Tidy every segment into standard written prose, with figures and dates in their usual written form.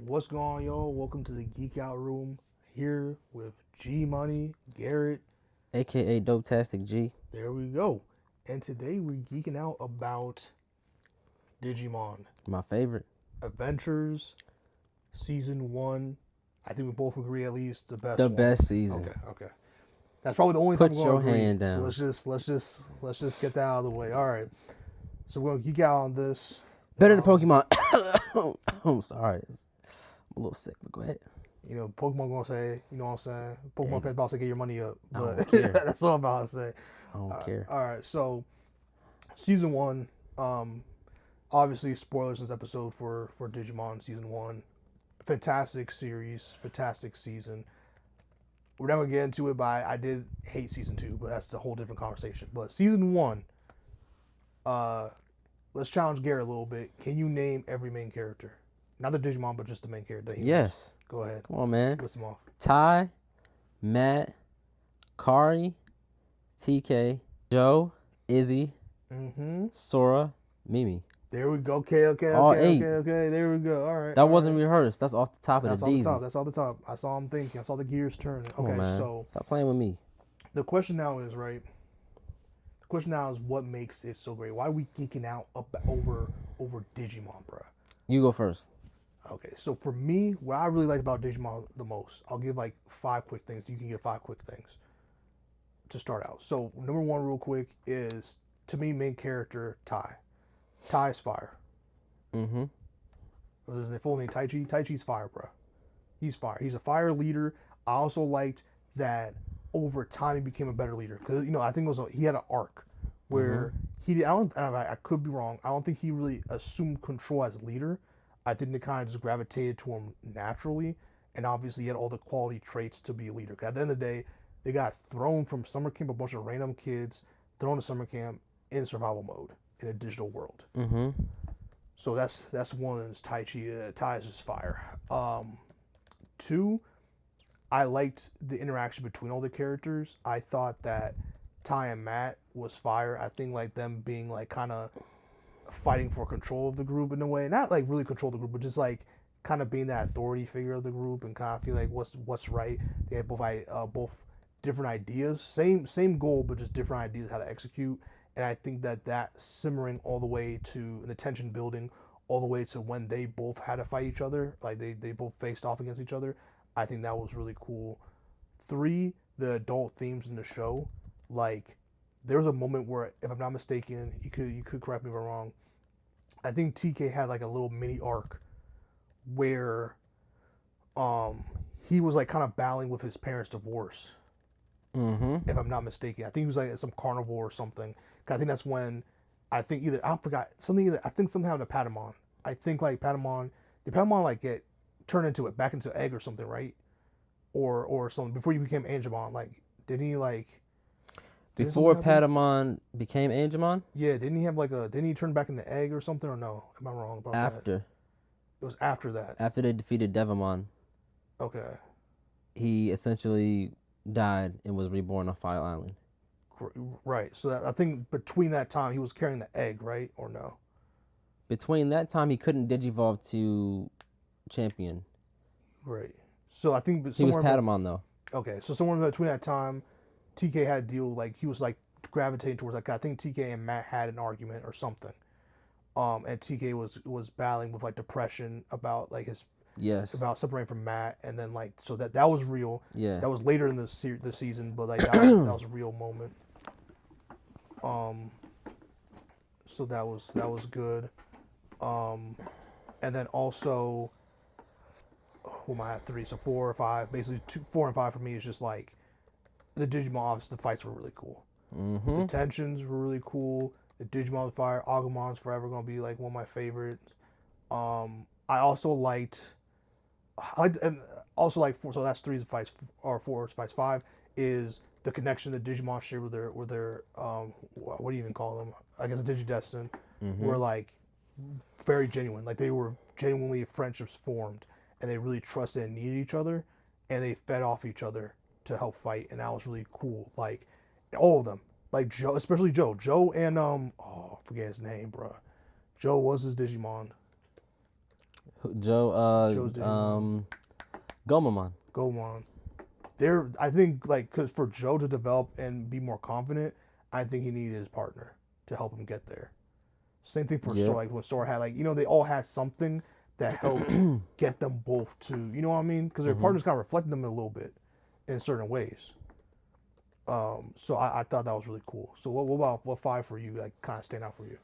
What's going on, y'all? Welcome to the Geek Out Room. Here with G Money, Garrett. AKA Dope-tastic G. There we go. And today we're geeking out about Digimon My favorite. Adventures Season 1. I think we both agree at least the best The one. best season. Okay. That's probably the only Put time we're going to your agree. hand down. So let's just get that out of the way. All right. So we're going to geek out on this. Better than Pokemon. I'm sorry. I'm a little sick, but go ahead. You know, Pokemon gonna say, you know what I'm saying? Pokemon fans about to get your money up. I But don't care. that's all I'm about to say. I don't care. All right, so season 1, obviously spoilers in this episode for Digimon season 1. Fantastic series, fantastic season. We're not gonna get into it, but I did hate season 2, but that's a whole different conversation. But season 1, let's challenge Garrett a little bit. Can you name every main character? Not the Digimon, but just the main character. Yes. Go ahead. Come on, man. List them off. Ty, Matt, Kari, TK, Joe, Izzy, Sora, Mimi. There we go. Okay. All eight. Okay. There we go. All right. That wasn't rehearsed. That's off the top That's of the off the top. DZ. That's off the top. I saw him thinking. I saw the gears turning. Come Okay, on, man. so Stop playing with me. the question now is right. The question now is what makes it so great? Why are we geeking out over Digimon, bro? You go first. Okay, so for me, what I really like about Digimon the most, I'll give like 5 quick things. You can give 5 quick things to start out. So number 1, real quick, is to me main character Tai. Tai is fire. Mm-hmm. What is his full name? Taichi. Taichi's fire, bro. He's fire. He's a fire leader. I also liked that over time he became a better leader because I think he had an arc where I could be wrong. I don't think he really assumed control as a leader. I think they kind of just gravitated to him naturally, and obviously he had all the quality traits to be a leader. 'Cause at the end of the day, they got thrown from summer camp, a bunch of random kids thrown to summer camp in survival mode in a digital world. Mm-hmm. So that's one is Taichi. Tai is just fire. 2, I liked the interaction between all the characters. I thought that Tai and Matt was fire. I think like them being like kind of fighting for control of the group in a way, not like really control the group, but just like kind of being that authority figure of the group and kind of feel like what's right. They had both different ideas, same goal, but just different ideas how to execute. And I think that simmering all the way to the tension building, all the way to when they both had to fight each other, like they both faced off against each other. I think that was really cool. 3, the adult themes in the show, like there was a moment where, if I'm not mistaken, you could correct me if I'm wrong. I think TK had like a little mini arc where he was like kind of battling with his parents' divorce. Mm-hmm. If I'm not mistaken, I think he was like at some carnival or something. 'Cause I think that's when I forgot something. I think something happened to Patamon. I think like did Patamon like get turned into back into egg or something, right? Or something before he became Angemon. Like, didn't he like? Before Patamon became Angemon? Yeah, didn't he have didn't he turn back into egg or something, or no? Am I wrong about that? After. It was after that. After they defeated Devamon. Okay. He essentially died and was reborn on Fire Island. Right. So I think between that time he was carrying the egg, right? Or no? Between that time, he couldn't digivolve to Champion. Right. So I think he was Patamon though. Okay, so somewhere between that time, TK had to deal he was like gravitating towards I think TK and Matt had an argument or something. And TK was battling with like depression about like his about separating from Matt, and then like so that was real. Yeah. That was later in the season, but like that was a real moment. So that was good. And then also, who am I at 3? So 4 or 5. Basically 4 and 5 for me is just like the Digimon. Obviously, the fights were really cool. Mm-hmm. The tensions were really cool. The Digimon fire, Agumon's forever gonna be like one of my favorites. I also liked, and also like 4. So that's 3 fights, or 4 fights. 5 is the connection that Digimon share with their what do you even call them? I guess a Digidestin, were like very genuine. Like they were genuinely friendships formed, and they really trusted and needed each other, and they fed off each other to help fight, and that was really cool. Like all of them, like Joe, especially Joe and I forget his name, bro. Joe was his Digimon. Joe, Joe's Digimon, Gomamon. Gomon. I think, like, because for Joe to develop and be more confident, I think he needed his partner to help him get there. Same thing for Yeah. Sora. Like when Sora had, like, they all had something that helped get them both to, you know what I mean? Because their Mm-hmm. partners kind of reflected them a little bit in certain ways. So I thought that was really cool. So what about what five for you? Like kind of stand out for you?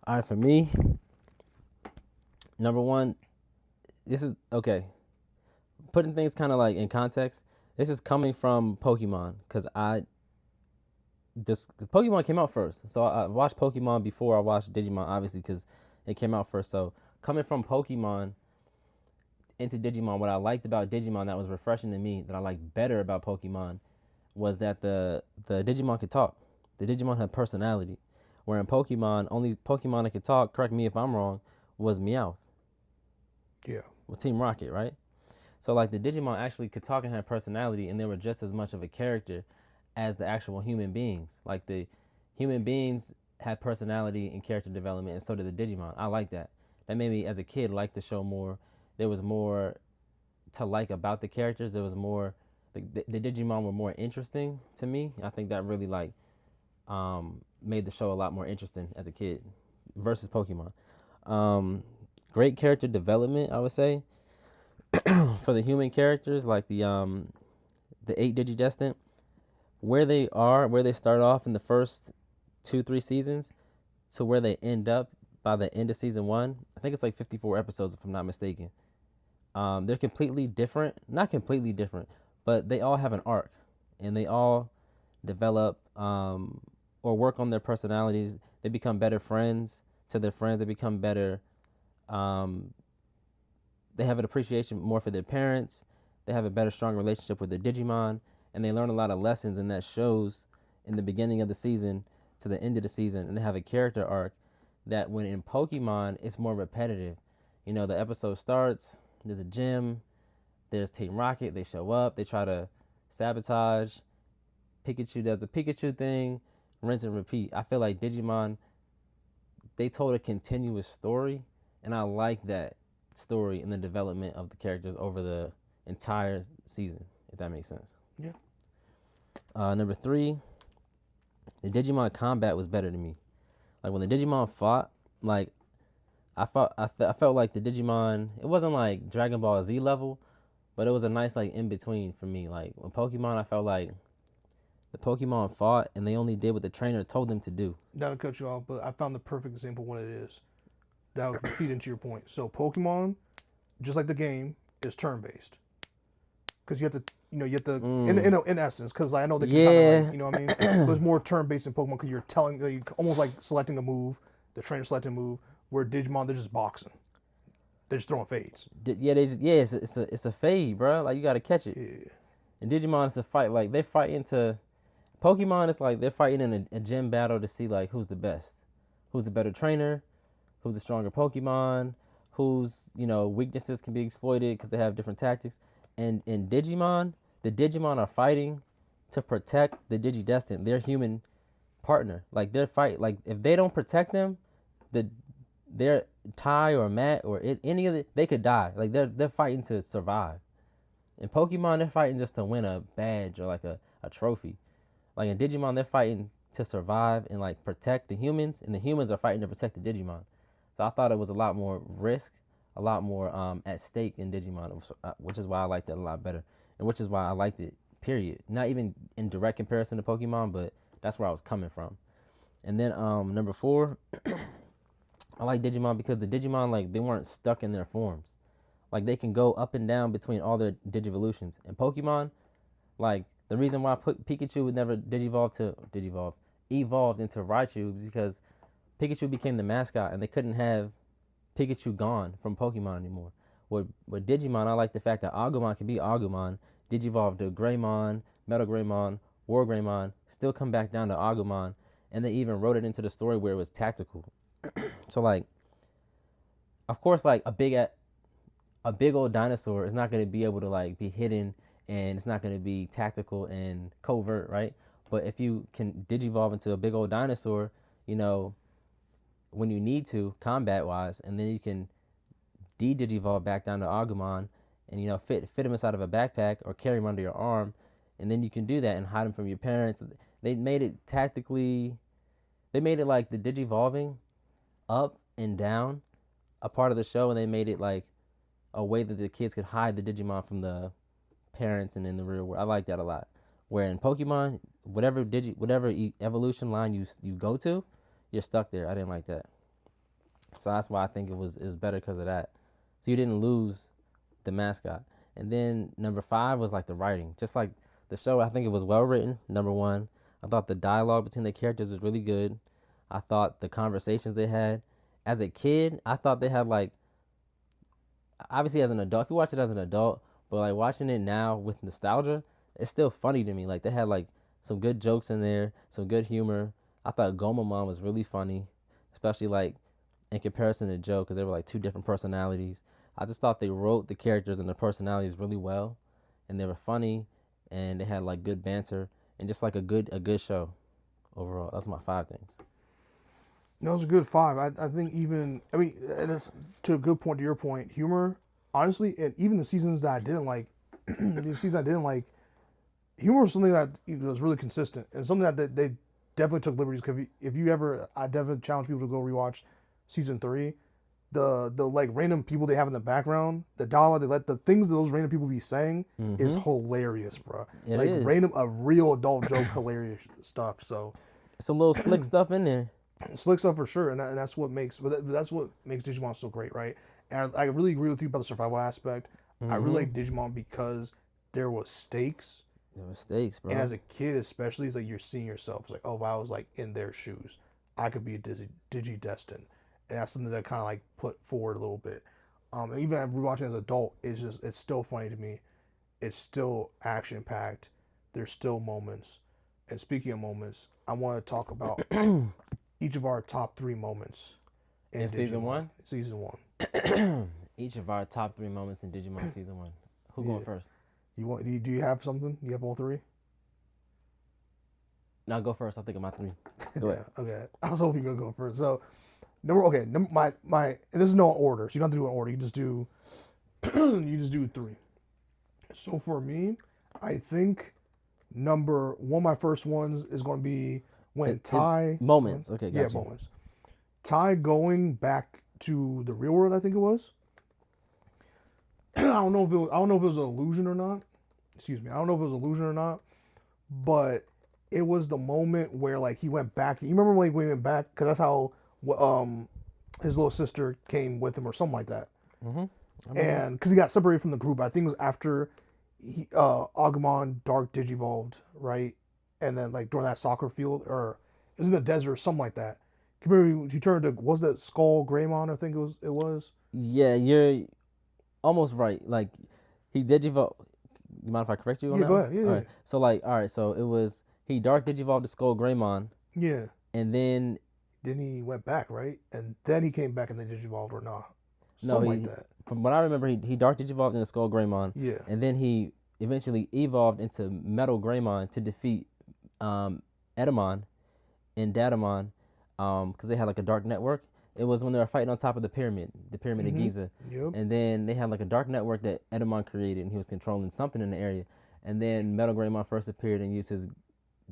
All right, for me, number one, this is okay. Putting things kind of like in context. This is coming from Pokemon because Pokemon came out first, so I watched Pokemon before I watched Digimon, obviously because it came out first. So coming from Pokemon into Digimon, what I liked about Digimon that was refreshing to me, that I liked better about Pokemon, was that the Digimon could talk. The Digimon had personality. Where in Pokemon, only Pokemon that could talk, correct me if I'm wrong, was Meowth Yeah. with Team Rocket, right? So like the Digimon actually could talk and had personality, and they were just as much of a character as the actual human beings. Like the human beings had personality and character development, and so did the Digimon. I like that. That made me, as a kid, like the show more. There was more to like about the characters. There was more. The Digimon were more interesting to me. I think that really like made the show a lot more interesting as a kid versus Pokemon. Um, Great character development, I would say, for the human characters, like the eight Digidestined, where they start off in the first 2-3 seasons to where they end up by the end of season one. I think it's like 54 episodes, if I'm not mistaken. They're completely different, not completely different, but they all have an arc, and they all develop or work on their personalities. They become better friends to their friends. They become better. Um, they have an appreciation more for their parents. They have a better, strong relationship with their Digimon, and they learn a lot of lessons, and that shows in the beginning of the season to the end of the season. And they have a character arc that, when in Pokemon, it's more repetitive. You know, the episode starts. There's a gym. There's Team Rocket. They show up. They try to sabotage. Pikachu does the Pikachu thing. Rinse and repeat. I feel like Digimon, they told a continuous story, and I like that story and the development of the characters over the entire season, if that makes sense. Yeah. Number three, the Digimon combat was better to me. Like when the Digimon fought, like I felt like the Digimon, it wasn't like Dragon Ball Z level, but it was a nice like in between for me. Like when Pokemon, I felt like the Pokemon fought and they only did what the trainer told them to do. Not to cut you off, but I found the perfect example of what it is. That would feed into your point. So Pokemon, just like the game, is turn based. Because in essence, because I know they can kind of like, Yeah. you know what I mean. But it's more turn based in Pokemon because you're telling, like, almost like selecting a move, the trainer selecting a move. Where Digimon, they're just boxing. They're just throwing fades. It's a fade, bro. Like you gotta catch it. Yeah. And Digimon is a fight. Like they fight into Pokemon. It's like they're fighting in a gym battle to see like who's the best, who's the better trainer, who's the stronger Pokemon, whose weaknesses can be exploited because they have different tactics. And in Digimon, the Digimon are fighting to protect the Digidestined, their human partner. Like they're fight. Like if they don't protect them, the their Ty or Matt or any of they could die. Like they're fighting to survive. In Pokemon, they're fighting just to win a badge or like a trophy. Like in Digimon, they're fighting to survive and like protect the humans, and the humans are fighting to protect the Digimon. So I thought it was a lot more risk, a lot more at stake in Digimon, which is why I liked it a lot better, and which is why I liked it. Period. Not even in direct comparison to Pokemon, but that's where I was coming from. And then number four, I like Digimon because the Digimon, like, they weren't stuck in their forms. Like they can go up and down between all their Digivolutions. And Pokemon, like the reason why Pikachu would never evolved into Raichu is because Pikachu became the mascot, and they couldn't have Pikachu gone from Pokemon anymore. With Digimon, I like the fact that Agumon can be Agumon, Digivolve to Greymon, Metal Greymon, War Greymon, still come back down to Agumon, and they even wrote it into the story where it was tactical. So like, of course, like a big old dinosaur is not going to be able to like be hidden, and it's not going to be tactical and covert, right? But if you can digivolve into a big old dinosaur, you know, when you need to, combat wise, and then you can de-digivolve back down to Agumon, and fit him inside of a backpack or carry him under your arm, and then you can do that and hide him from your parents. They made it tactically. They made it like the digivolving up and down a part of the show, and they made it like a way that the kids could hide the Digimon from the parents and in the real world. I like that a lot. Where in Pokemon, whatever evolution line you go to, you're stuck there. I didn't like that, so that's why I think it was better because of that. So you didn't lose the mascot. And then number 5 was like the writing, just like the show. I think it was well written. Number 1, I thought the dialogue between the characters was really good. I thought the conversations they had. As a kid, I thought they had like, obviously as an adult, if you watch it as an adult, but like watching it now with nostalgia, it's still funny to me. Like they had like some good jokes in there, some good humor. I thought Gomamon was really funny, especially like in comparison to Joe, because they were like 2 different personalities. I just thought they wrote the characters and the personalities really well, and they were funny, and they had like good banter, and just like a good show overall. That's my 5 things. No, it's a good 5. I think even, I mean, and it's to a good point, to your point, humor, honestly, and even the seasons that I didn't like, humor was something that was really consistent, and something that they definitely took liberties, because if you ever, I definitely challenge people to go rewatch season 3, the like random people they have in the background, the dialogue they let the things that those random people be saying is hilarious, bro. It like is. random, a real adult joke, hilarious stuff. So Some little slick stuff in there. slick stuff for sure, and that's what makes Digimon so great, right? And I really agree with you about the survival aspect. I really like Digimon because there was stakes. There were stakes, bro. And as a kid, especially, it's like you're seeing yourself. It's like, oh, if I was like in their shoes, I could be a Digi-destined. And that's something that kind of like put forward a little bit. And even after rewatching as an adult, it's still funny to me. It's still action packed. There's still moments. And speaking of moments, I want to talk about each of our top 3 moments in season 1. Season 1. Each of our top 3 moments in Digimon season 1. Who going first? Do you have something? You have all 3? No, go first. I'll think of my 3. Go ahead. Okay. I was hoping you were gonna go first. So my and this is no order, so you don't have to do an order. You just do 3. So for me, I think number 1, my first ones is going to be when Tai moments. Okay, gotcha. Yeah, moments. Tai going back to the real world, I think it was. I don't know if it was an illusion or not. Excuse me. I don't know if it was an illusion or not, but it was the moment where like he went back. You remember when he went back? Because that's how his little sister came with him or something like that. And because he got separated from the group, I think it was after Agumon Dark Digivolved, right? And then like during that soccer field, or it was in the desert or something like that. Remember he turned to, was that Skull Greymon? I think it was. Yeah, you're almost right. Like he Digivolved. You mind if I correct you on that? Yeah, go ahead. Yeah, all right. So like, all right. So it was he Dark Digivolved to Skull Greymon. Yeah. And then he went back, right? And then he came back and they Digivolved or not? Something like that. From what I remember, he Dark Digivolved into Skull Greymon. Yeah. And then he eventually evolved into Metal Greymon to defeat Edamon and Datamon, because they had like a dark network. It was when they were fighting on top of the pyramid of Giza. Yep. And then they had like a dark network that Edamon created, and he was controlling something in the area. And then Metal Greymon first appeared and used his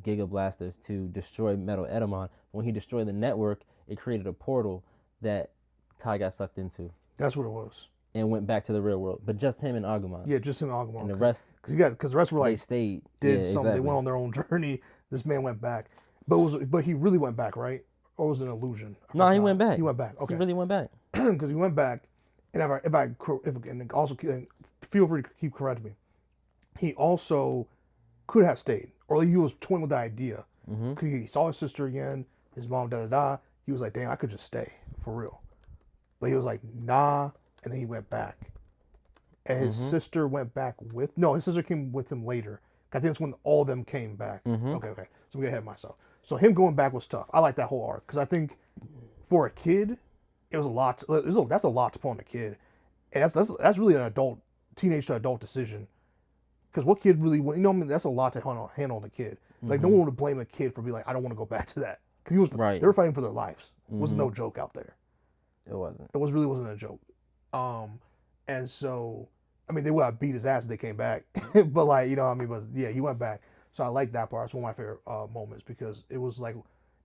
Giga Blasters to destroy Metal Edamon. When he destroyed the network, it created a portal that Tai got sucked into. That's what it was. And went back to the real world, but just him and Agumon. Yeah, just him and Agumon. And the rest, because the rest were like they stayed. Did something. Exactly. They went on their own journey. This man went back, but he really went back, right? Or was it an illusion? No, he went back. He went back. Okay, he really went back. Because he went back, and and also feel free to keep correcting me. He also could have stayed, or he was toying with the idea. Because he saw his sister again, his mom, He was like, "Damn, I could just stay for real," but he was like, "Nah." And then he went back. And his sister went back with... No, his sister came with him later. I think that's when all of them came back. Okay. So we get ahead of myself. So him going back was tough. I like that whole arc. Because I think for a kid, it was a lot. That's a lot to put on a kid. And that's really an adult, teenage to adult decision. Because what kid really... that's a lot to handle on a kid. Like, no one would blame a kid for being like, I don't want to go back to that. Because they were fighting for their lives. It wasn't no joke out there. It wasn't. Really wasn't a joke. Um, and so, I mean, they would have beat his ass if they came back, but like, you know what I mean? But yeah, he went back. So I like that part. It's one of my favorite moments because it was like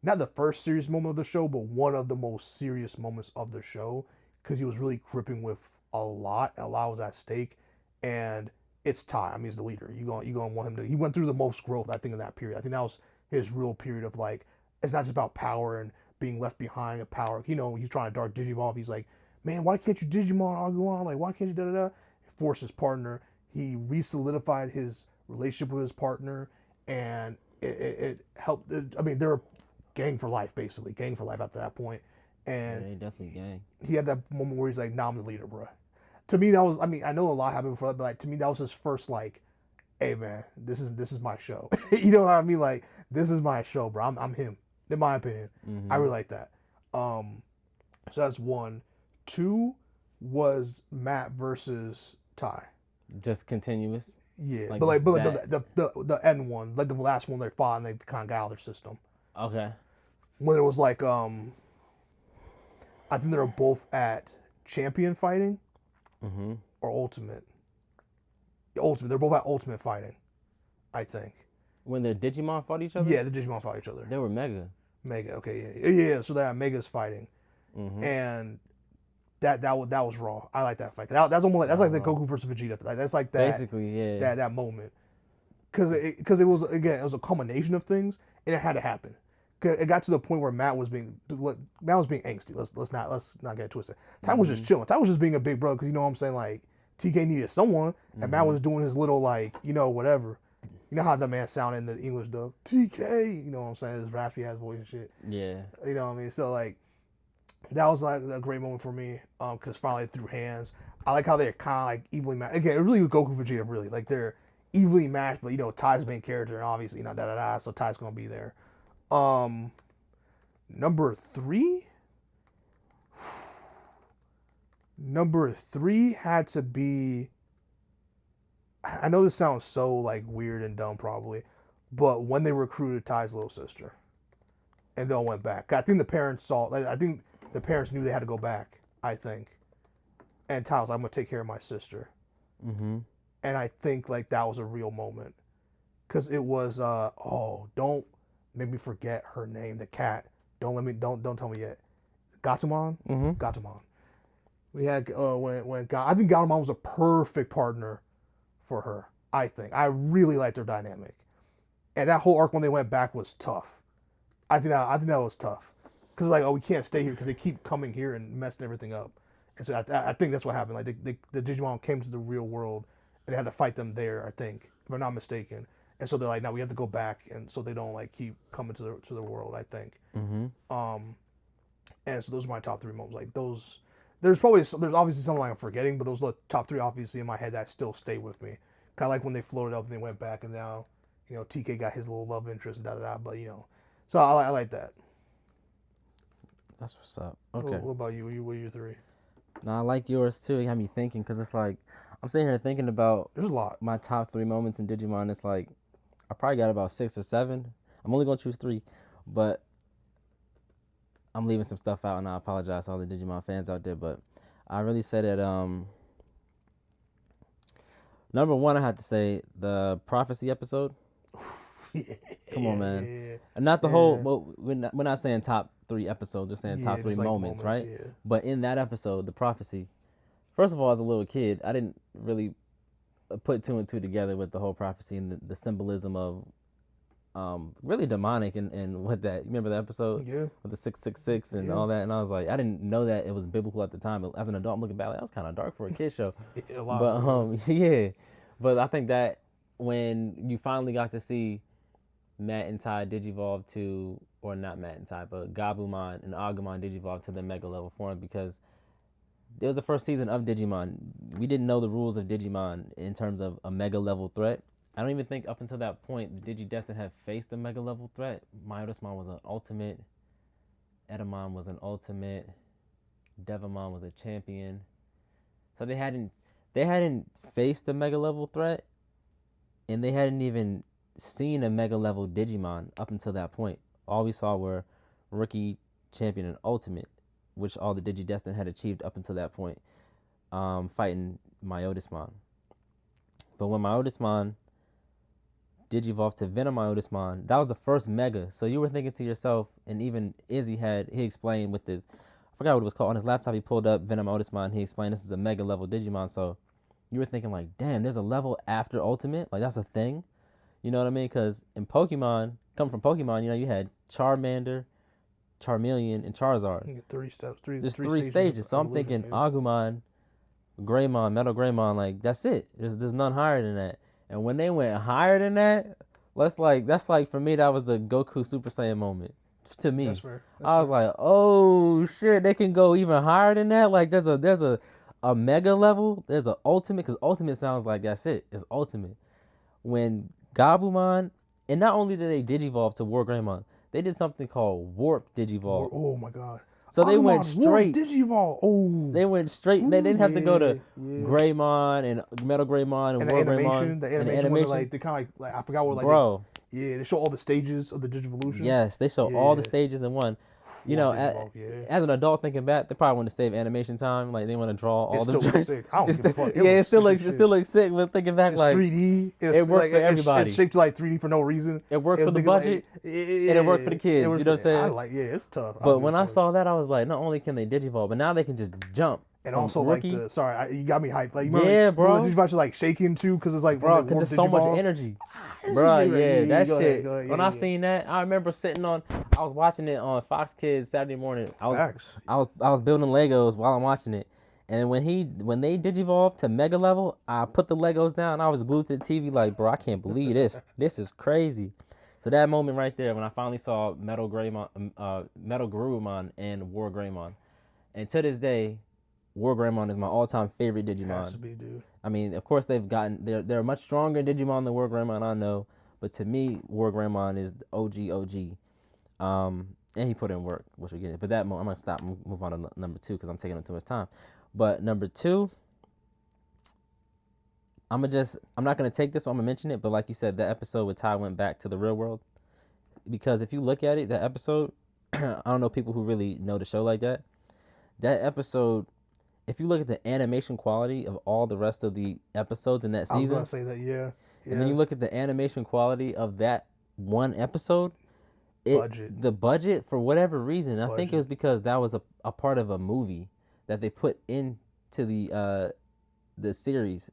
not the first serious moment of the show, but one of the most serious moments of the show because he was really gripping with a lot. A lot was at stake, and it's Ty. I mean, he's the leader. You gonna want him to. He went through the most growth, I think, in that period. I think that was his real period of like it's not just about power and being left behind of power. You know, he's trying to dark Digivolve. He's like, man, why can't you Digimon Agumon? Like, why can't you da da da? Force his partner. He re-solidified his relationship with his partner, and it helped. I mean, they're gang for life, basically, gang for life after that point. Yeah, And they definitely gang. he had that moment where he's like, "Nah, I'm the leader, bro." To me, that was. I mean, I know a lot happened before that, but like, to me, that was his first like, "Hey, man, this is my show." You know what I mean? Like, this is my show, bro. I'm him. In my opinion, I Mm-hmm. really like that. So that's one. Two was Matt versus Ty. Just continuous, Yeah, like but like, just but like that. the end one, like the last one they fought and they kind of got out of their system. Okay. When it was like, I think they were both at champion fighting Mm-hmm. or ultimate. Ultimate. They're both at ultimate fighting, I think. When the Digimon fought each other, Yeah, the Digimon fought each other. they were mega. Mega. Okay. Yeah. So they're at Mega's fighting, Mm-hmm. and that was raw. I like that fight. That's almost like that's That like was the raw. Goku versus Vegeta. Like, that's like that Basically, yeah. that that moment because it was again it was a culmination of things and it had to happen. 'Cause it got to the point where Matt was being angsty. Let's not get twisted. Ty was just Mm-hmm. chilling. Ty was just being a big bro because you know what I'm saying. Like TK needed someone, and Matt Mm-hmm. was doing his little like whatever. You know how that man sound in the English dub. TK. You know what I'm saying? His raspy ass voice and shit. Yeah. You know what I mean? So like that was like a great moment for me because finally threw hands. I like how they're kind of like evenly matched. Again, it really was Goku Vegeta really like they're evenly matched, but Ty's the main character and obviously da da da, so Ty's gonna be there. Um, number three, number three had to be. I know this sounds so like weird and dumb probably, but when they recruited Ty's little sister and they all went back, I think the parents saw. Like, I think the parents knew they had to go back. I think, and Ty was like, "I'm gonna take care of my sister," Mm-hmm. and I think like that was a real moment because it was don't make me forget her name, the cat. Don't tell me yet. Gatomon, Mm-hmm. Gatomon. We had I think Gatomon was a perfect partner for her. I really liked their dynamic, and that whole arc when they went back was tough. I think that was tough because like we can't stay here because they keep coming here and messing everything up, and so I think that's what happened. Like the Digimon came to the real world and they had to fight them there. I think if I'm not mistaken, and so they're like, now we have to go back, and so they don't like keep coming to the world. I think. Mm-hmm. Um, and so those are my top three moments. Like those, there's obviously some like I'm forgetting, but those are the top three obviously in my head that still stay with me. Kind of like when they floated up and they went back, and now TK got his little love interest and da da da. But so I like that. That's what's up. Okay. What about you? What are your three? Now I like yours too. You had me thinking because it's like I'm sitting here thinking about There's a lot. my top three moments in Digimon. It's like I probably got about 6 or 7. I'm only gonna choose 3, but I'm leaving some stuff out, and I apologize to all the Digimon fans out there. But I really said that number one, I had to say the prophecy episode. Come on, man. Yeah, And not the whole. yeah, Well, we're not saying top 3 episodes. We're saying yeah. top three Just like moments, moments. right? Yeah, But in that episode, the prophecy. First of all, as a little kid, I didn't really put 2 and 2 together with the whole prophecy and the symbolism of really demonic and what that. You remember the episode yeah, with the 666 and yeah. all that? And I was like, I didn't know that it was biblical at the time. As an adult, I'm looking back, like, that was kind of dark for a kid show. A lot. But yeah. But I think that when you finally got to see Matt and Ty digivolve to, or not Matt and Ty, but Gabumon and Agumon digivolve to the mega level form, because it was the first season of Digimon. We didn't know the rules of Digimon in terms of a mega level threat. I don't even think up until that point Digidestin had faced a mega level threat. Myodasmon was an ultimate. Edamon was an ultimate. Devamon was a champion. So they hadn't faced a mega level threat, and they hadn't even seen a mega level Digimon up until that point. All we saw were rookie, champion, and ultimate, which all the Digidestin had achieved up until that point. fighting Myotismon. But when Myotismon digivolved to Venomyotismon, that was the first mega. So you were thinking to yourself, and even Izzy he explained with this, I forgot what it was called. On his laptop, he pulled up Venomyotismon. He explained this is a mega level Digimon. So you were thinking like, damn, there's a level after Ultimate? Like, that's a thing? You know what I mean? Because in Pokemon, coming from Pokemon, you know, you had Charmander, Charmeleon, and Charizard. You get 3 steps. There's three stages. So I'm thinking Agumon, Greymon, Metal Greymon, like, that's it. There's none higher than that. And when they went higher than that, that's like for me, that was the Goku Super Saiyan moment. To me, That's fair. I was like, oh shit, they can go even higher than that. Like there's a mega level, there's an ultimate, because ultimate sounds like that's it. It's ultimate. When Gabumon, and not only did they digivolve to War Greymon, they did something called Warp Digivolve. Oh my god. So they went straight. Digivolve. Oh. They went straight. They didn't have to go to Greymon and Metal Greymon and War Greymon. The animation, like they kind of like I forgot what like. Bro. They show all the stages of the Digivolution. Yes, they show all the stages in one. You know, as an adult thinking back, they probably want to save animation time. Like they want to draw all the. It still looks sick. I don't give a fuck. It still looks sick. But thinking back, it's like 3D. It worked for everybody. It's shaped like 3D for no reason. It worked for the budget, and it worked for the kids. You know what I'm saying? It's tough. But when I saw that, I was like, not only can they digivolve, but now they can just jump. And also like you got me hyped. Like bro, the Digivolve like shaking too because it's like because there's so much energy. Bro, yeah, that shit. When I seen that, I remember I was watching it on Fox Kids Saturday morning. I was building Legos while I'm watching it, and when they digivolved to mega level, I put the Legos down. I was glued to the TV like, bro, I can't believe this. This is crazy. So that moment right there, when I finally saw Metal Garurumon and War Greymon, and to this day, War Greymon is my all-time favorite Digimon. Has to be, dude. I mean, of course, they're much stronger Digimon than War Greymon, I know. But to me, War Greymon is the OG. And he put in work, which we'll get it. But that moment, I'm going to stop and move on to number 2 because I'm taking up too much time. But number 2, I'm not going to take this one. I'm going to mention it. But like you said, that episode with Ty went back to the real world. Because if you look at it, that episode, I don't know people who really know the show like that. That episode, if you look at the animation quality of all the rest of the episodes in that season. I was going to say that, yeah. And then you look at the animation quality of that one episode. The budget, for whatever reason, I think it was because that was a part of a movie that they put into the series.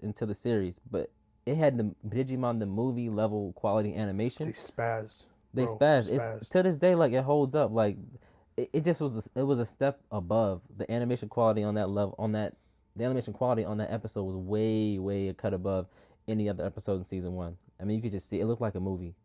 But it had the Digimon, the movie level quality animation. They spazzed. It's, to this day, like, it holds up. Like, it just was a step above the animation quality on that level. The animation quality on that episode was way a cut above any other episodes in season 1. I mean, you could just see it looked like a movie,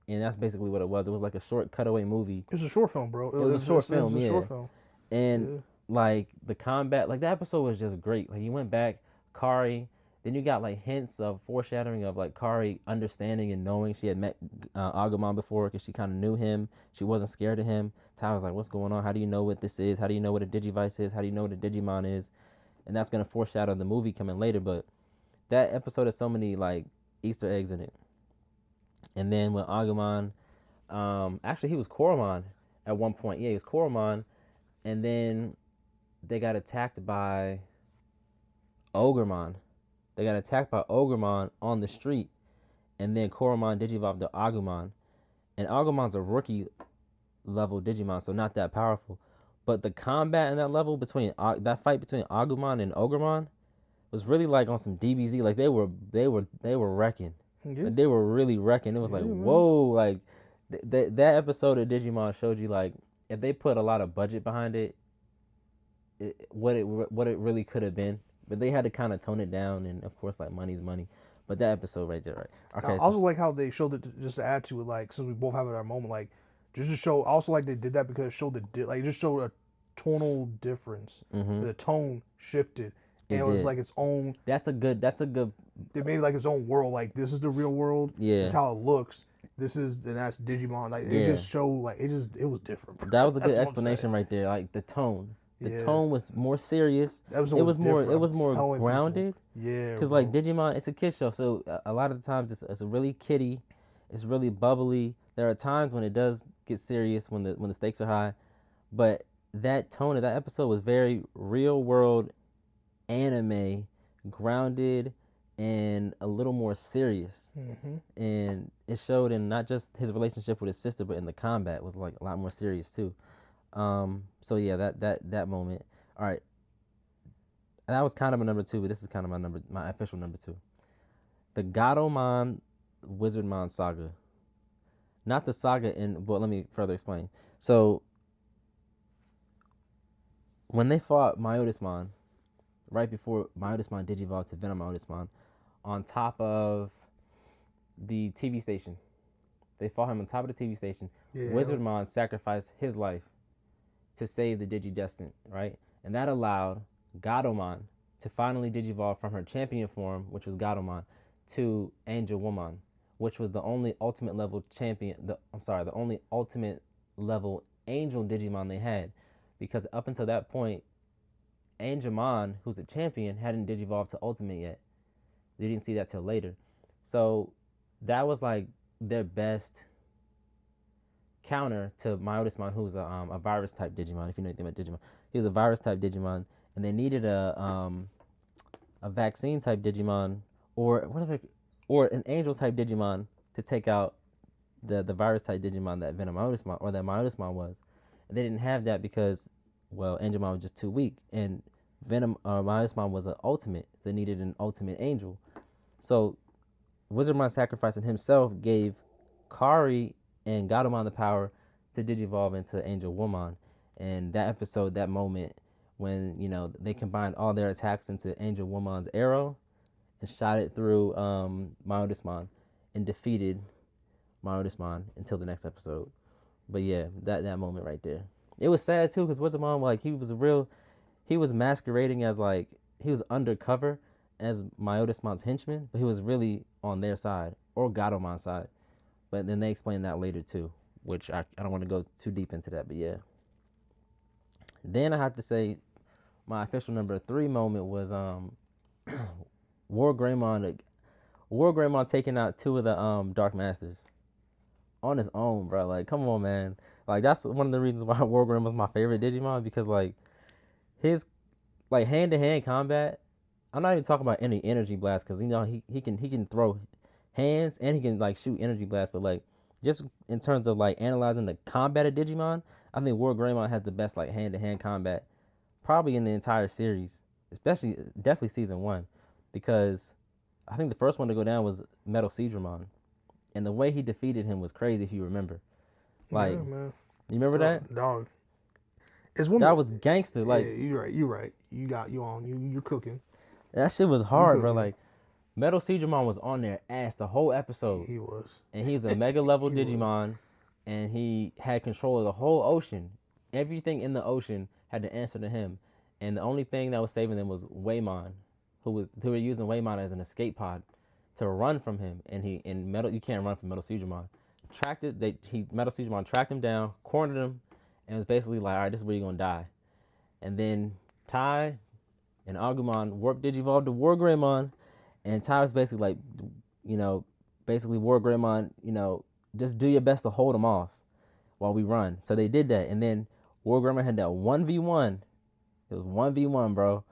and that's basically what it was. It was like a short cutaway movie. It's a short film, bro. It was a short film. And like the combat, like that episode was just great. Like you went back, Kari. Then you got like hints of foreshadowing of like Kari understanding and knowing she had met Agumon before because she kind of knew him. She wasn't scared of him. Ty was like, what's going on? How do you know what this is? How do you know what a Digivice is? How do you know what a Digimon is? And that's going to foreshadow the movie coming later. But that episode has so many like Easter eggs in it. And then when Agumon, actually he was Koromon at one point. Yeah, he was Koromon. And then they got attacked by Ogremon. They got attacked by Ogremon on the street, and then Koromon digivolved to Agumon. And Agumon's a rookie level Digimon, so not that powerful. But the combat in that level that fight between Agumon and Ogremon was really like on some DBZ. Like they were wrecking. Yeah. Like, they were really wrecking. It was like whoa, like that episode of Digimon showed you like if they put a lot of budget behind it, what it really could have been. But they had to kind of tone it down, and of course, like money's money. But that episode right there, right? Okay. I also like how they showed it just to add to it, like since we both have it at our moment, like just to show. I also like they did that because it showed it just showed a tonal difference. Mm-hmm. The tone shifted, and it was like its own. That's a good. They made it like its own world. Like this is the real world. Yeah. This is how it looks. That's Digimon. Like it just showed like it was different. Bro. That was a good explanation right there. Like the tone. The tone was more serious. It was more grounded. People. Yeah. Because like Digimon, it's a kid show, so a lot of the times it's really kiddie, it's really bubbly. There are times when it does get serious when the stakes are high, but that tone of that episode was very real world anime, grounded, and a little more serious. Mm-hmm. And it showed in not just his relationship with his sister, but in the combat was like a lot more serious too. So yeah, that moment. All right, that was kind of my number two, but this is kind of my official number two. The Gatomon Wizardmon saga. Not the saga in, but let me further explain. So when they fought Myotismon, right before Myotismon digivolved to Venom Myotismon, on top of the TV station, they fought him on top of the TV station. Yeah. Wizardmon sacrificed his life to save the Digidestined, right? And that allowed Gatomon to finally digivolve from her champion form, which was Gatomon, to Angel Woman, which was the only ultimate level champion. The only ultimate level Angel Digimon they had, because up until that point, Angemon, who's a champion, hadn't digivolved to Ultimate yet. They didn't see that till later, so that was like their best counter to Myotismon, who's a virus type Digimon. If you know anything about Digimon, he was a virus type Digimon, and they needed a vaccine type Digimon, or whatever, or an angel type Digimon to take out the virus type Digimon that Venom Myotismon or that Myotismon was. And they didn't have that because, well, Angemon was just too weak, and Venom Myotismon was an ultimate. They needed an ultimate angel, so Wizardmon sacrificing himself gave Kari and Gatomon the power to digivolve into Angel Woman. And that episode, that moment when they combined all their attacks into Angel Woman's arrow and shot it through Myotismon and defeated Myotismon until the next episode. But yeah, that moment right there. It was sad too because Wizardmon, like, he was masquerading as, like, he was undercover as Myotismon's henchman, but he was really on their side or Gatomon's side. But then they explain that later too, which I don't want to go too deep into that, but yeah. Then I have to say my official number three moment was War Greymon taking out two of the Dark Masters on his own, bro. Like, come on, man. Like, that's one of the reasons why War Greymon was my favorite Digimon, because like his like hand to hand combat. I'm not even talking about any energy blast, because he can throw hands and he can like shoot energy blast, but like just in terms of like analyzing the combat of Digimon, I think War Greymon has the best like hand to hand combat probably in the entire series, especially definitely season one, because I think the first one to go down was Metal Seedramon, and the way he defeated him was crazy. If you remember, like, yeah, man. You remember that? Dog. It's one that was gangster. Like, yeah, you're right. You're cooking. That shit was hard, bro. Like, Metal Seedramon was on their ass the whole episode. He was. And he's a mega level Digimon, and he had control of the whole ocean. Everything in the ocean had to answer to him. And the only thing that was saving them was Waymon, who were using Waymon as an escape pod to run from him. And you can't run from Metal Seedramon. Metal Seedramon tracked him down, cornered him, and was basically like, all right, this is where you're gonna die. And then Tai and Agumon warp digivolved to War Greymon, and Tai was basically like, basically War Greymon, just do your best to hold him off while we run. So they did that, and then War Greymon had that 1v1. It was 1v1, bro.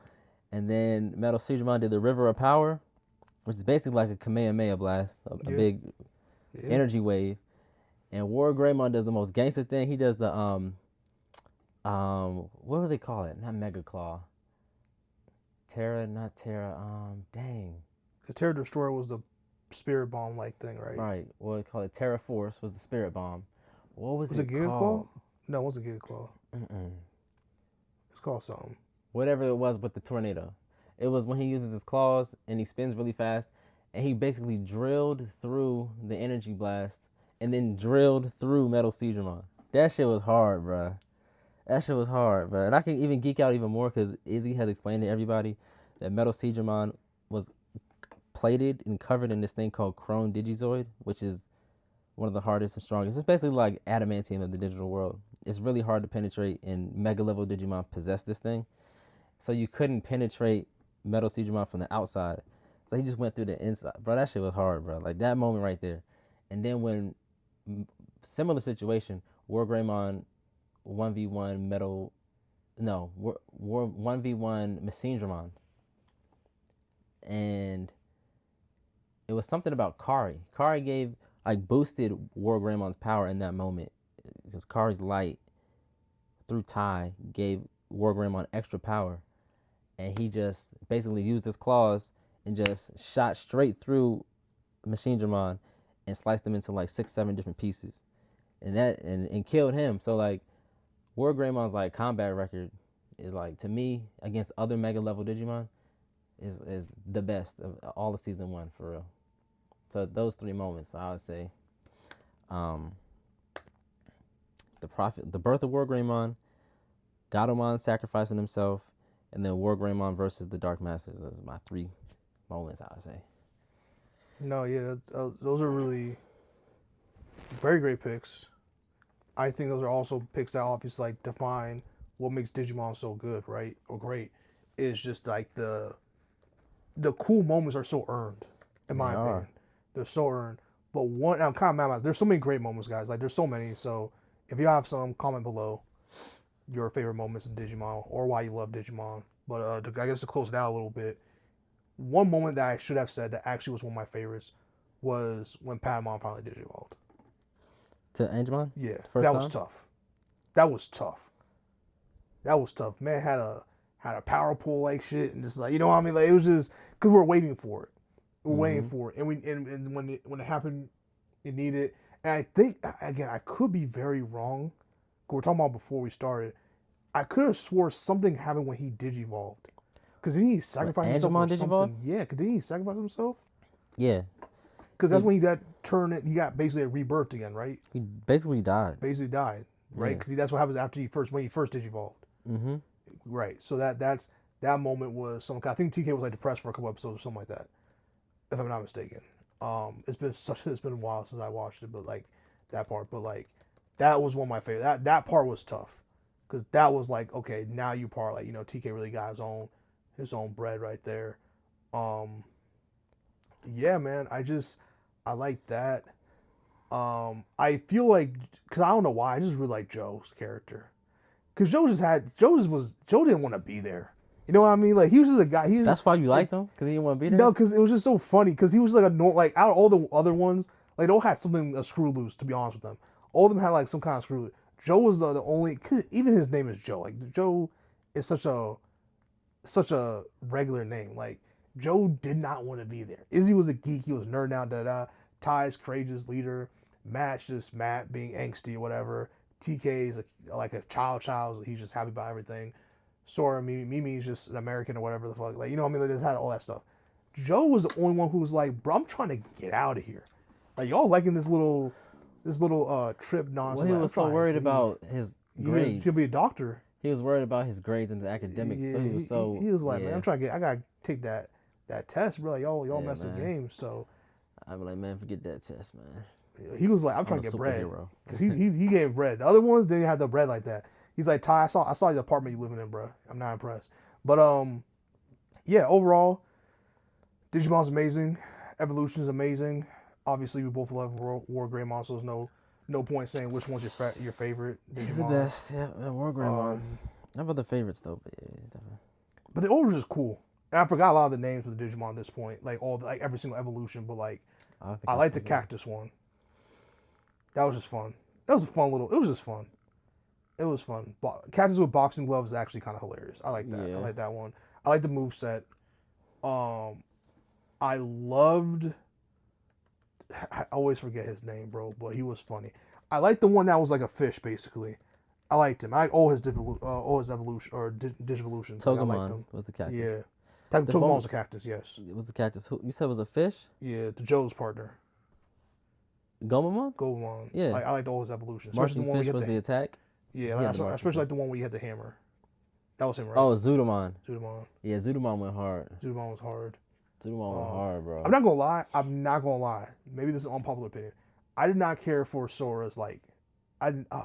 And then Metal Seedramon did the River of Power, which is basically like a Kamehameha blast, a big energy wave. And War Greymon does the most gangster thing. He does the what do they call it? Not Mega Claw. Not Terra. Dang. The Terra Destroyer was the Spirit Bomb like thing, right? Right. What they call it? Terra Force was the Spirit Bomb. What was it Giga called? Claw? No, it wasn't Giga Claw. It's called something. Whatever it was with the tornado. It was when he uses his claws and he spins really fast, and he basically drilled through the energy blast and then drilled through Metal Seedramon. That shit was hard, bro. And I can even geek out even more because Izzy has explained to everybody that Metal Seedramon was plated and covered in this thing called Chrome Digizoid, which is one of the hardest and strongest. It's basically like adamantium of the digital world. It's really hard to penetrate, and mega level Digimon possess this thing. So you couldn't penetrate Metal Seedramon from the outside. So he just went through the inside. Bro, that shit was hard, bro. Like, that moment right there. And then when, similar situation, War Greymon 1v1 Metal, no, War 1v1 Machinedramon. and it was something about Kari. Kari gave boosted War Greymon's power in that moment because Kari's light through Tai gave War Greymon extra power, and he just basically used his claws and just shot straight through Machine Dramon and sliced them into like 6-7 different pieces, and killed him. So like War Greymon's like combat record is like, to me, against other mega level Digimon is the best of all of season 1 for real. So those 3 moments, I would say, the birth of War Greymon, Gatomon sacrificing himself, and then War Greymon versus the Dark Masters. Those are my 3 moments, I would say. No, yeah, those are really very great picks. I think those are also picks that obviously like define what makes Digimon so good, right, or great. Is just like the cool moments are so earned, in my opinion. They're so earned. But one, I'm kind of mad. There's so many great moments, guys. Like there's so many. So if you have some, comment below your favorite moments in Digimon or why you love Digimon. But I guess to close it out a little bit, one moment that I should have said that actually was one of my favorites was when Patamon finally Digivolved. To Angemon? Yeah, First that time? was tough. That was tough. That was tough. Man had a power pull like shit, and just like, you know what I mean? Like it was just because we're waiting for it. We're waiting for it, and when it happened, it needed. And I think again, I could be very wrong. We're talking about before we started. I could have swore something happened when he Digivolved. Because didn't he sacrifice himself or something? Yeah, because didn't he sacrifice himself? Yeah. Because that's when he got he got basically rebirthed again, right? He basically died. Basically died, right? Because that's what happens after when he first Digivolved. Mm-hmm. Right. So that moment was something. I think TK was like depressed for a couple episodes or something like that, if I'm not mistaken. It's been a while since I watched it, but like that part, but like that was one of my favorite. That part was tough, because that was like, okay, now you part, like, you know, TK really got his own bread right there. Yeah, man, I like that. I feel like, because I don't know why, I just really like Joe's character. Because Joe didn't want to be there. You know what I mean? Like, he was just a guy. That's why you liked him? Because he didn't want to be there? No, because it was just so funny. Because he was like like out of all the other ones, like they all had something, a screw loose, to be honest with them. All of them had like some kind of screw loose. Joe was the only, cause even his name is Joe. Like, Joe is such a regular name. Like, Joe did not want to be there. Izzy was a geek. He was nerding out, Ty's courageous leader. Matt's just Matt being angsty or whatever. TK is like a child. He's just happy about everything. Sora, Mimi's just an American or whatever the fuck. Like, you know what I mean? They just had all that stuff. Joe was the only one who was like, bro, I'm trying to get out of here. Like, y'all liking this little trip nonsense. Well, he was so worried about his grades. He could be a doctor. He was worried about his grades and his academics. Yeah, so he was like, man, I gotta take that test, bro. Like, y'all messed the game. So I'd be like, man, forget that test, man. He was like, I'm trying to get bread. Cause he gave bread. The other ones didn't have the bread like that. He's like, Ty, I saw the apartment you living in, bro. I'm not impressed. But yeah, overall, Digimon's amazing. Evolution's amazing. Obviously, we both love War Greymon, so there's no point saying which one's your favorite Digimon. He's the best. Yeah, War Greymon. I have other favorites though, but yeah, definitely. But the overall is cool. And I forgot a lot of the names of the Digimon at this point, like every single evolution. But like, I like the cactus one. That was just fun. That was a fun little. It was just fun. It was fun. Cactus with boxing gloves is actually kind of hilarious. I like that. Yeah. I like that one. I like the moveset. I always forget his name, bro, but he was funny. I like the one that was like a fish, basically. I liked him. I like all his evolution or Digivolutions. Togemon like, I liked him. Was the cactus. Yeah. Togemon was a cactus, yes. It was the cactus. Who you said was a fish? Yeah, the Joe's partner. Gomamon? Gomamon. Yeah. I liked all his evolutions. Marching fish was the attack? Yeah, especially like the one where you had the hammer. That was him, right? Oh, Zudamon. Yeah, Zudamon went hard. Zudamon was hard. Zudamon went hard, bro. I'm not gonna lie. Maybe this is an unpopular opinion. I did not care for Sora's, like,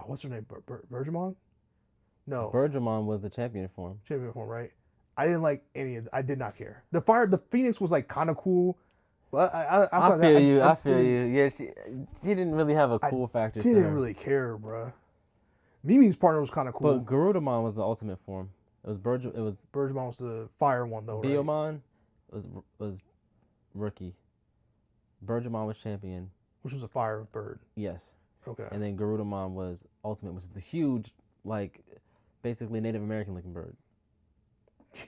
what's her name? Bergamon? No. Bergamon was the champion form. Right? I didn't like any of it. I did not care. The Phoenix was like kind of cool. But I feel you. Yeah, she didn't really have a cool factor. Didn't really care, bro. Mimi's partner was kind of cool. But Garudamon was the ultimate form. It was Bergamon was the fire one though. Biomon, right? was rookie. Birdramon was champion. Which was a fire bird. Yes. Okay. And then Garudamon was ultimate, which is the huge, like, basically Native American looking bird.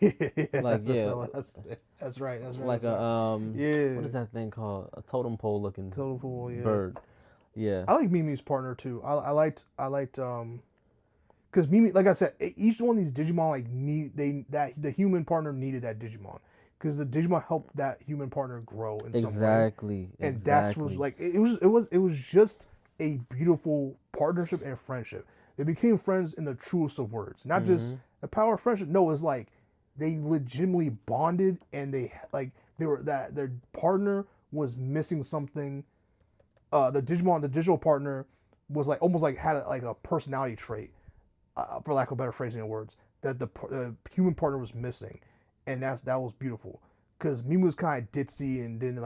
Yeah, Like, that's right. That's right. Like yeah. what is that thing called? A totem pole looking Totem pole, yeah. bird. Yeah. I like Mimi's partner too. I liked because Mimi, like I said, each one of these Digimon the human partner needed that Digimon because the Digimon helped that human partner grow in some way. Exactly. And that's was like it was just a beautiful partnership and friendship. They became friends in the truest of words, not just the power of friendship. No, it's like they legitimately bonded, and their partner was missing something. The digital partner was like almost like had a personality trait, for lack of better phrasing of words, that the human partner was missing, and that was beautiful. Because Mimi was kind of ditzy and didn't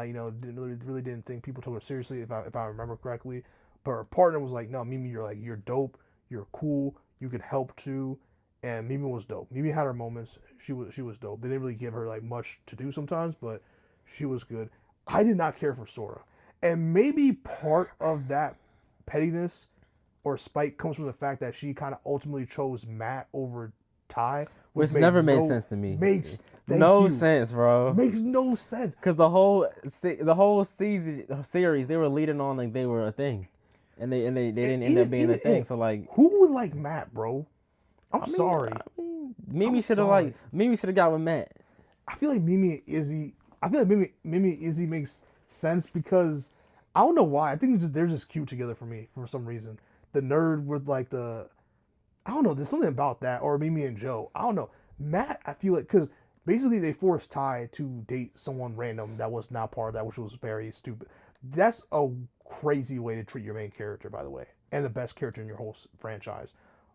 really didn't think people took her seriously, if I remember correctly. But her partner was like, no, Mimi, you're dope, you're cool, you can help too. And Mimi was dope. Mimi had her moments. She was dope. They didn't really give her like much to do sometimes, but she was good. I did not care for Sora. And maybe part of that pettiness or spite comes from the fact that she kind of ultimately chose Matt over Ty, which never made sense to me. Makes no sense, bro. Makes no sense. Because the whole series, they were leading on like they were a thing, and they didn't end up being a thing. So like, who would like Matt, bro? I'm sorry. Mimi should have got with Matt. I feel like Mimi and Izzy. Mimi and Izzy makes sense because I don't know why. I think they're just cute together for me for some reason. The nerd with like I don't know. There's something about that, or Mimi and Joe. I don't know. Matt, I feel like because basically they forced Ty to date someone random that was not part of that, which was very stupid. That's a crazy way to treat your main character, by the way, and the best character in your whole franchise.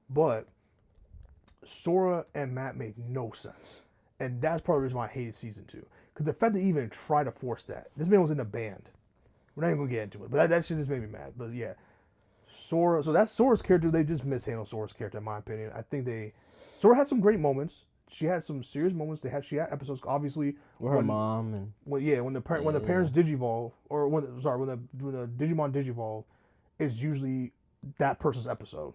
But Sora and Matt make no sense, and that's part of the reason why I hated season 2. Because the fact that they even tried to force that. This man was in a band. We're not even gonna get into it, but that shit just made me mad. But yeah, Sora. So that's Sora's character. They just mishandled Sora's character, in my opinion. I think Sora had some great moments. She had some serious moments. She had episodes, obviously, with her mom and when the parents digivolve, or when the Digimon digivolve, is usually that person's episode.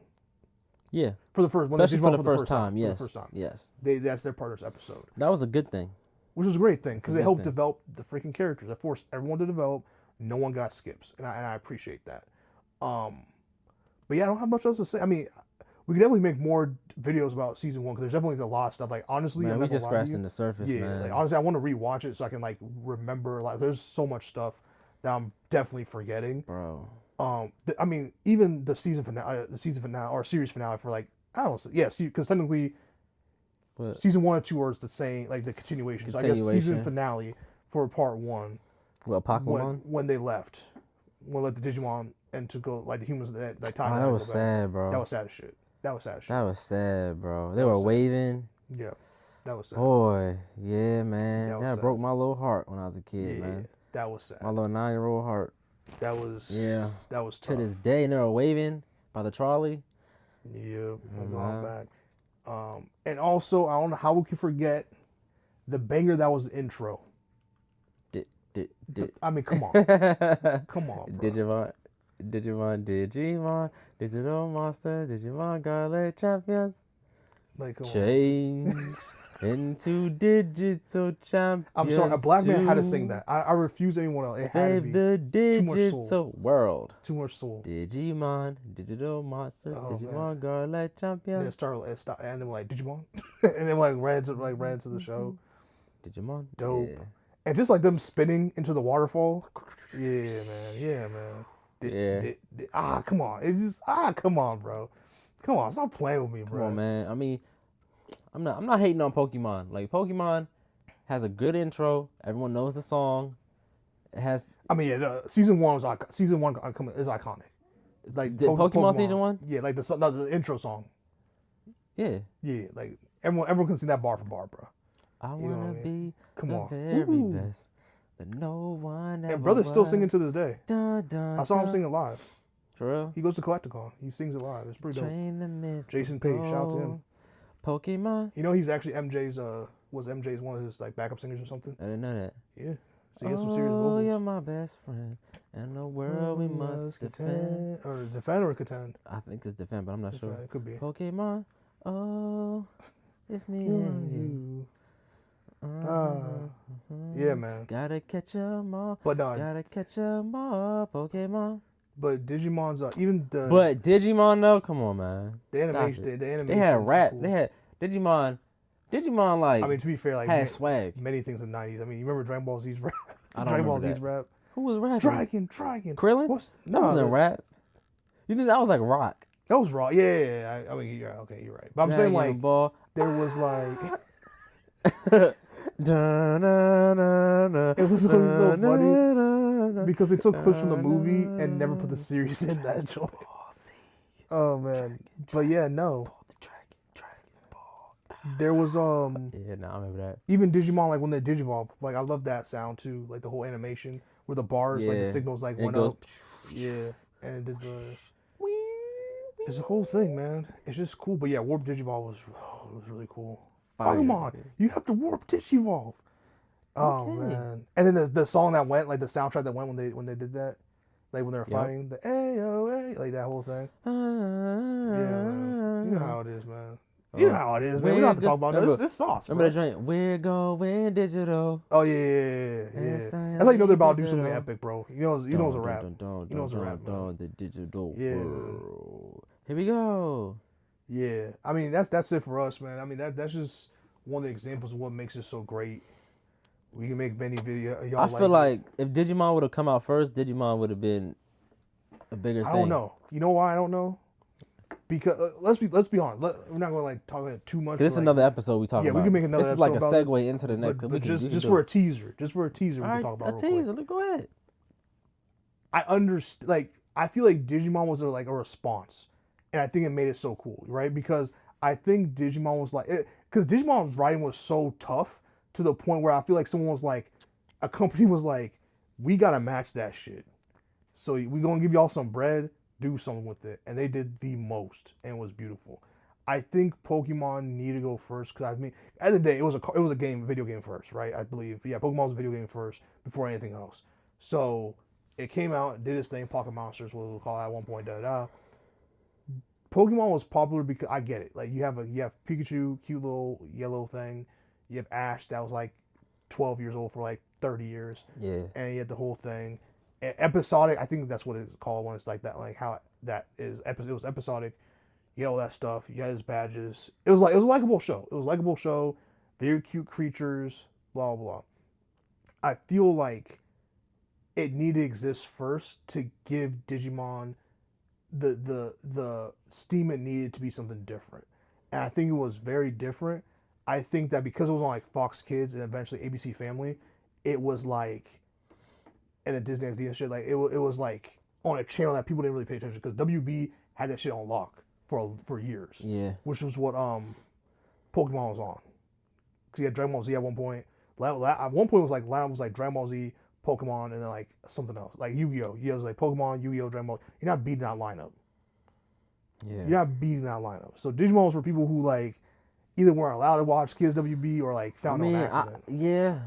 Yeah, for the first, especially for the first time. Yes, for the first time. Yes, that's their partner's episode. That was a good thing. Which was a great thing because it helped develop the freaking characters. It forced everyone to develop. No one got skips, and I appreciate that. But yeah, I don't have much else to say. I mean, we could definitely make more videos about season 1 because there's definitely a lot of stuff. Like honestly, man, we just scratching the surface. Yeah, man. Like honestly, I want to rewatch it so I can like remember. Like, there's so much stuff that I'm definitely forgetting, bro. I mean, even the season finale or series finale for like I don't know, yeah, because technically. What? Season 1 and 2 are the same, like the continuation. So I guess season finale for part 1. What, Pokemon? When they left, when let the Digimon and to go like the humans that time. That was sad, bro. That was sad as shit. That was sad, bro. They were waving. Yeah, that was sad. Boy, yeah, man. That broke my little heart when I was a kid, man. That was sad. My little 9-year-old heart. That was That was To tough. this day, and they were waving by the trolley. Yeah, I'm going back. And also, I don't know how we can forget the banger that was the intro. I mean, come on. Come on, bro. Digimon, Digital Monster, Digimon Garlic Champions. Like, come Change into Digital Champions. I'm sorry, a black man had to sing that. I refuse anyone else. It Save the digital world. Too much soul. Digimon, Digital Monster, Digimon Garlic Champions. And then like Digimon, and then like ran to the show. Digimon, dope. Yeah. And just like them spinning into the waterfall. Yeah, man. Come on. It's just come on, bro. Come on, stop playing with me, bro. Come on, man. I mean, I'm not hating on Pokemon. Like, Pokemon has a good intro. Everyone knows the song. It has. I mean, yeah. Season 1 is iconic. It's like Pokemon season 1. Yeah, like the intro song. Yeah. Yeah, like everyone can sing that bar for bar, bro. I wanna be the very best that no one ever. And brother's still singing to this day. Dun, dun, I saw him singing live. For real? He goes to Collecticon. He sings it live. It's pretty dope. Jason Page, shout out to him. Pokemon. You know he's actually MJ's was MJ's one of his like backup singers or something. I didn't know that. Yeah, so he has some serious Oh, vocals. you're my best friend, and the world we must defend. Defend or contend. I think it's defend, but I'm not sure. It could be. Pokemon, oh, it's me and you. Yeah, man. Gotta catch 'em all. But Gotta catch 'em all, Pokemon. But Digimon's even the But Digimon though, come on, man. the animation, the animation. They had rap. Cool. They had Digimon. Digimon like. I mean, to be fair, like had swag. Many things in the '90s. I mean, you remember Dragon Ball Z's rap? I don't Dragon Ball remember Z's rap. Who was rapping? Dragon. Krillin? That wasn't rap. You think that was like rock? That was raw. Yeah. I mean, you're right. But I'm saying like Ball. there was like It was so funny because they took clips from the movie and never put the series in that joint. Oh man, but yeah, no. There was Yeah, no, I remember that. even Digimon, like when they Digivolve, like I love that sound too, like the whole animation where the bars, like the signals, like went up. Yeah, and it did the. It's a whole thing, man. It's just cool, but yeah, Warp Digivolve was really cool. Pokemon, you have to Warp Digivolve. Oh man! And then the song that went, like the soundtrack that went when they did that, like when they were fighting, the AOA, like that whole thing. Yeah, man. You know how it is, man. You know how it is, man. We don't have to talk about this. It's sauce, bro. Remember that joint? We're going digital. Oh yeah. That's how you know they're about to do something epic, bro. You know it's a rap. You know it's a rap, man. The digital Yeah. world. Here we go. Yeah, I mean that's it for us, man. I mean that's just one of the examples of what makes it so great. We can make many videos. I feel like if Digimon would have come out first, Digimon would have been a bigger thing. I don't know. You know why I don't know? Because let's be honest. We're not going to like talk about it too much. This is another episode we talk about. Yeah, we can make another. This is like a segue into the next. But just for a teaser, we can talk about a teaser. Go ahead. I understand. Like I feel like Digimon was a response, and I think it made it so cool, right? Because I think Digimon was like, because Digimon's writing was so tough to the point where I feel like someone was like, a company was like, we gotta match that shit. So we gonna give y'all some bread, do something with it, and they did the most, and it was beautiful. I think Pokemon needed to go first because I mean, at the end of the day, it was a video game first, right? I believe, yeah, Pokemon was a video game first before anything else. So it came out, did its thing, Pocket Monsters, what we'll call it at one point, Pokemon was popular because I get it. Like you have Pikachu, cute little yellow thing. You have Ash that was like 12 years old for like 30 years. Yeah. And you had the whole thing. Episodic, I think that's what it's called when it's like that, like how that is. It was episodic. You had all that stuff. You had his badges. It was a likable show. It was a likable show. Very cute creatures. Blah blah. I feel like it needed to exist first to give Digimon the steam it needed to be something different. And I think it was very different. I think that because it was on like Fox Kids and eventually ABC Family, it was like, and the Disney XD and shit, like it was like on a channel that people didn't really pay attention because WB had that shit on lock for years. Yeah. Which was what Pokemon was on. Because you had Dragon Ball Z at one point. At one point it was like Dragon Ball Z, Pokemon, and then like something else. Like Yu-Gi-Oh! It was like Pokemon, Yu-Gi-Oh!, Dragon Ball. You're not beating that lineup. Yeah. You're not beating that lineup. So Digimon was for people who like either weren't allowed to watch Kids WB or like found on accident.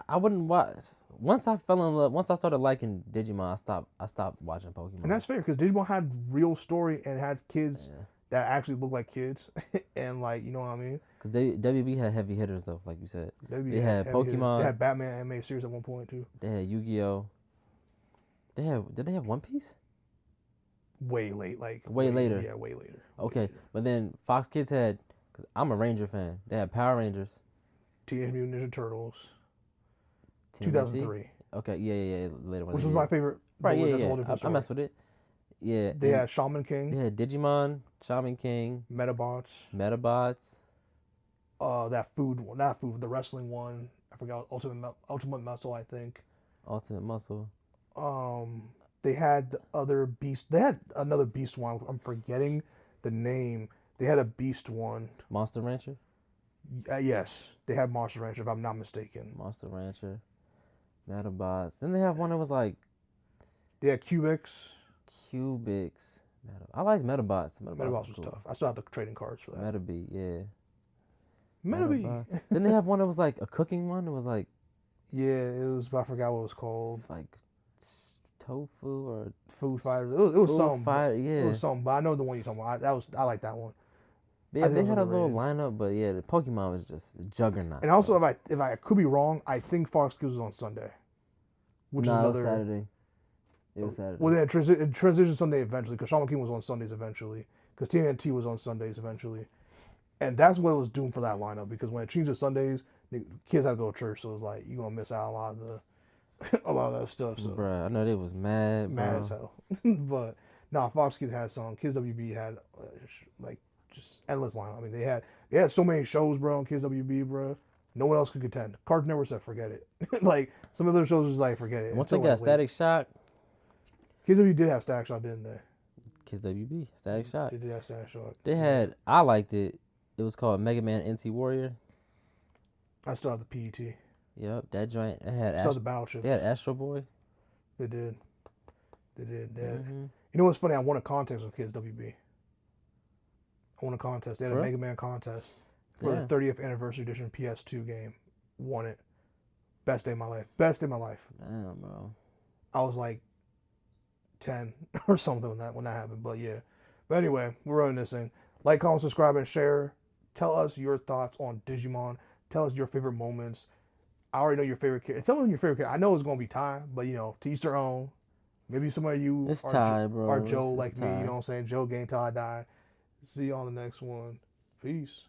I wouldn't watch. Once I fell in love, once I started liking Digimon, I stopped watching Pokemon. And that's fair because Digimon had real story and had kids that actually looked like kids, and like you know what I mean. Because WB had heavy hitters though, like you said. They had Pokemon. Hitters. They had Batman animated series at one point too. They had Yu-Gi-Oh. Did they have One Piece? Way late, like way later. Yeah, way later. Okay, later. But then Fox Kids had. Cause I'm a Ranger fan. They had Power Rangers. Teenage Mutant Ninja Turtles. 2003. Okay, yeah, later one. Which was my favorite. Right, yeah. I messed with it. Yeah. They had Shaman King. They had Digimon, Shaman King. Metabots. That food one, the wrestling one. I forgot, Ultimate Muscle, I think. Ultimate Muscle. They had the other beast. They had another beast one. I'm forgetting the name. They had a beast one. Monster Rancher? Yes. They had Monster Rancher, if I'm not mistaken. Monster Rancher. Metabots. Then they have one that was like... They had Cubics. I like Metabots. Metabots was tough. I still have the trading cards for that. Metabee, yeah. Maybe. Didn't they have one that was like a cooking one? It was like Yeah, it was. I forgot what it was called. like tofu or Food Fighters. It was food something. fight. It Yeah. was something. But I know the one you're talking about. I like that one. But I yeah, think they it was had a little underrated. lineup, but yeah, the Pokemon was just a juggernaut. And also, bro. if I could be wrong, I think Fox Kids was on Sunday, which is Nah, another. it was Saturday. It was Saturday. Well, it transitioned Sunday eventually because Shaman King was on Sundays eventually because TNT was on Sundays eventually, and that's what it was doomed for that lineup because when it changed to Sundays, the kids had to go to church, so it was like you're gonna miss out a lot of a lot of that stuff. So Bruh, I know they was mad, mad bro. as hell, but nah, Fox Kids had some. Kids WB had like just endless lineup. I mean, they had so many shows, bro. On Kids WB, bro. No one else could contend. Cartoon Network said, forget it. Like some of their shows was like, forget it. Once they Until, got like, Static Shock, Kids WB did have Static Shock, didn't they? Kids WB, Static Shock. They did have Static Shock. They had, I liked it. It was called Mega Man NT Warrior. I still have the PET. Yep, that joint. It had Still have the Battleships. they had Astro Boy. They did. They did. Mm-hmm. You know what's funny? I won a contest with Kids WB. I won a contest. They had For a real? Mega Man contest for Yeah. the 30th anniversary edition PS2 game. Won it. Best day of my life. Best day of my life. Damn, bro. I was like 10 or something when that happened. But yeah. But anyway, we're running this thing. Like, comment, subscribe, and share. Tell us your thoughts on Digimon. Tell us your favorite moments. I already know your favorite character. Tell me your favorite character. I know it's gonna be Ty, but you know, to each their own. Maybe some of you It's are, Ty, bro. are Joe It's like me. Ty. You know what I'm saying? Joe gang till I die. See you on the next one. Peace.